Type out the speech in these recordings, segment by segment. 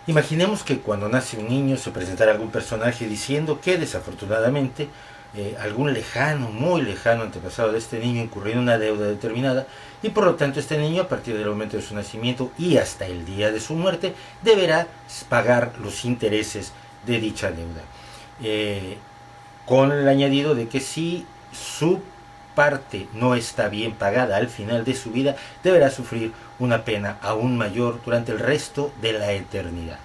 Imaginemos que cuando nace un niño se presentara algún personaje diciendo que desafortunadamente algún lejano, muy lejano antepasado de este niño incurrió en una deuda determinada y por lo tanto este niño a partir del momento de su nacimiento y hasta el día de su muerte deberá pagar los intereses de dicha deuda. Con el añadido de que si su parte no está bien pagada al final de su vida, deberá sufrir una pena aún mayor durante el resto de la eternidad.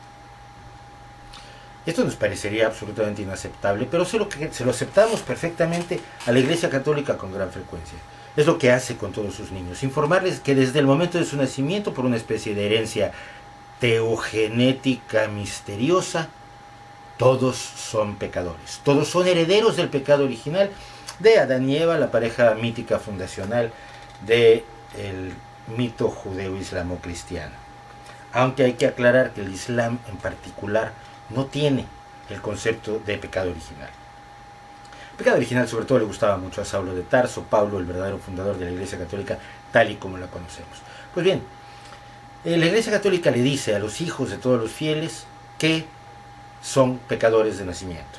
Esto nos parecería absolutamente inaceptable, pero se lo aceptamos perfectamente a la Iglesia Católica con gran frecuencia. Es lo que hace con todos sus niños, informarles que desde el momento de su nacimiento, por una especie de herencia teogenética misteriosa, todos son pecadores, todos son herederos del pecado original de Adán y Eva, la pareja mítica fundacional del mito judeo-islamo-cristiano. Aunque hay que aclarar que el Islam en particular no tiene el concepto de pecado original. El pecado original sobre todo le gustaba mucho a Saulo de Tarso, Pablo, el verdadero fundador de la Iglesia Católica, tal y como la conocemos. Pues bien, la Iglesia Católica le dice a los hijos de todos los fieles que son pecadores de nacimiento,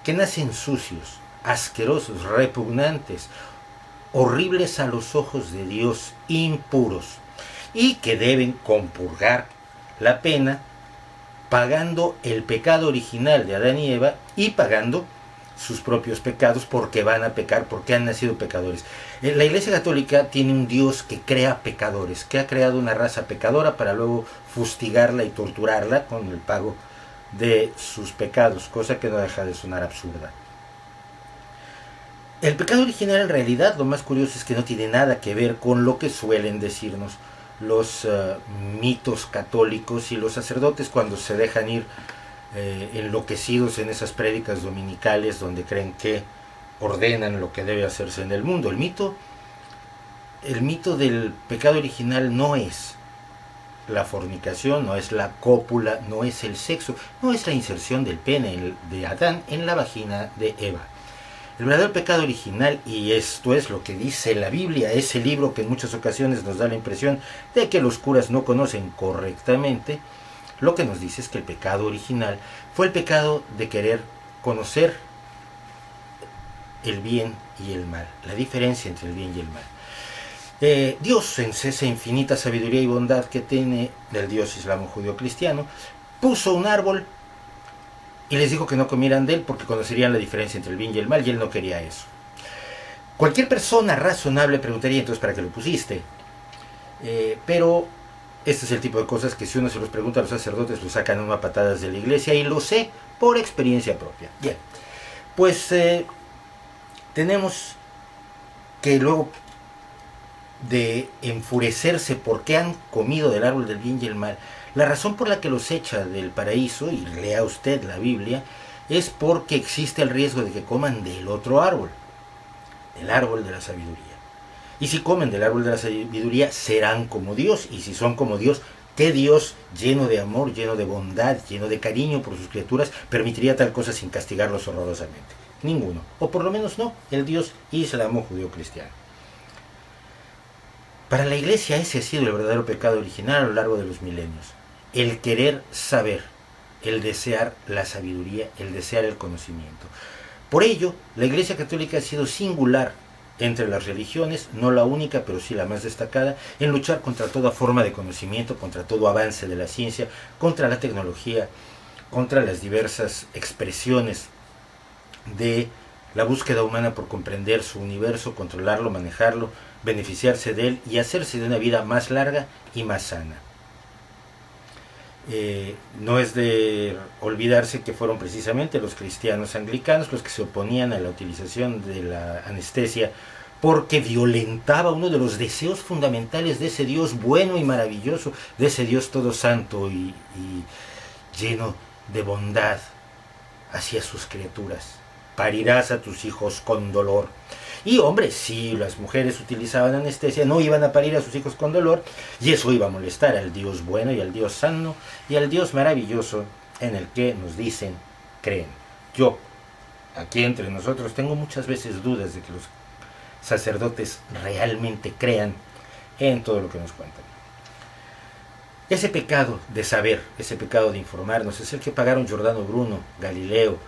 que nacen sucios, asquerosos, repugnantes, horribles a los ojos de Dios, impuros, y que deben compurgar la pena pagando el pecado original de Adán y Eva y pagando sus propios pecados porque van a pecar, porque han nacido pecadores. La Iglesia Católica tiene un Dios que crea pecadores, que ha creado una raza pecadora para luego fustigarla y torturarla con el pago de sus pecados, cosa que no deja de sonar absurda. El pecado original en realidad, lo más curioso es que no tiene nada que ver con lo que suelen decirnos los mitos católicos y los sacerdotes cuando se dejan ir enloquecidos en esas prédicas dominicales donde creen que ordenan lo que debe hacerse en el mundo. El mito del pecado original no es la fornicación, no es la cópula, no es el sexo, no es la inserción del pene de Adán en la vagina de Eva. El verdadero pecado original, y esto es lo que dice la Biblia, ese libro que en muchas ocasiones nos da la impresión de que los curas no conocen correctamente, lo que nos dice es que el pecado original fue el pecado de querer conocer el bien y el mal, la diferencia entre el bien y el mal. Dios, en esa infinita sabiduría y bondad que tiene del Dios islamo-judeo-cristiano, puso un árbol y les dijo que no comieran de él porque conocerían la diferencia entre el bien y el mal, y él no quería eso. Cualquier persona razonable preguntaría, entonces, ¿para qué lo pusiste? Pero este es el tipo de cosas que si uno se los pregunta a los sacerdotes, lo sacan a una patadas de la iglesia, y lo sé por experiencia propia. Bien, pues tenemos que luego de enfurecerse porque han comido del árbol del bien y el mal, la razón por la que los echa del paraíso, y lea usted la Biblia, es porque existe el riesgo de que coman del otro árbol, del árbol de la sabiduría. Y si comen del árbol de la sabiduría, serán como Dios, y si son como Dios, ¿qué Dios lleno de amor, lleno de bondad, lleno de cariño por sus criaturas permitiría tal cosa sin castigarlos horrorosamente? Ninguno, o por lo menos no el Dios islamo-judeo-cristiano. Para la Iglesia ese ha sido el verdadero pecado original a lo largo de los milenios. El querer saber, el desear la sabiduría, el desear el conocimiento. Por ello, la Iglesia Católica ha sido singular entre las religiones, no la única, pero sí la más destacada, en luchar contra toda forma de conocimiento, contra todo avance de la ciencia, contra la tecnología, contra las diversas expresiones de la búsqueda humana por comprender su universo, controlarlo, manejarlo, beneficiarse de él y hacerse de una vida más larga y más sana. No es de olvidarse que fueron precisamente los cristianos anglicanos los que se oponían a la utilización de la anestesia porque violentaba uno de los deseos fundamentales de ese Dios bueno y maravilloso, de ese Dios todo santo y lleno de bondad hacia sus criaturas. Parirás a tus hijos con dolor. Y hombre, si las mujeres utilizaban anestesia, no iban a parir a sus hijos con dolor, y eso iba a molestar al Dios bueno y al Dios sano y al Dios maravilloso en el que nos dicen creen. Yo, aquí entre nosotros, tengo muchas veces dudas de que los sacerdotes realmente crean en todo lo que nos cuentan. Ese pecado de saber, ese pecado de informarnos, es el que pagaron Giordano Bruno, Galileo,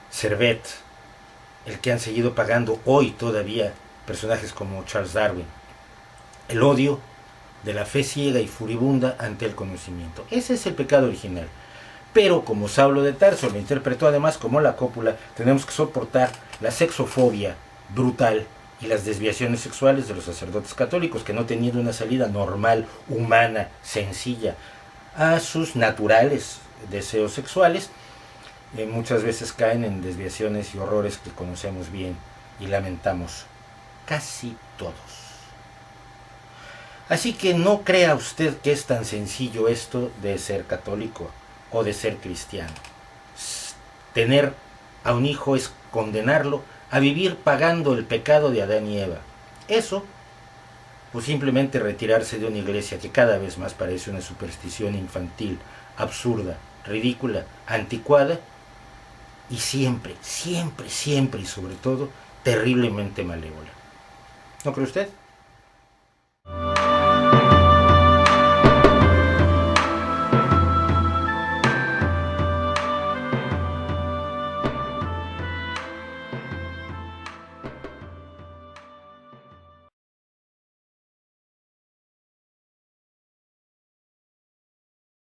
Servet, el que han seguido pagando hoy todavía personajes como Charles Darwin. El odio de la fe ciega y furibunda ante el conocimiento. Ese es el pecado original. Pero como Saulo de Tarso lo interpretó además como la cópula, tenemos que soportar la sexofobia brutal y las desviaciones sexuales de los sacerdotes católicos, que no teniendo una salida normal, humana, sencilla a sus naturales deseos sexuales, muchas veces caen en desviaciones y horrores que conocemos bien y lamentamos casi todos. Así que no crea usted que es tan sencillo esto de ser católico o de ser cristiano. Tener a un hijo es condenarlo a vivir pagando el pecado de Adán y Eva. Eso, o simplemente retirarse de una iglesia que cada vez más parece una superstición infantil, absurda, ridícula, anticuada y siempre, siempre, siempre y sobre todo terriblemente malévola. ¿No cree usted?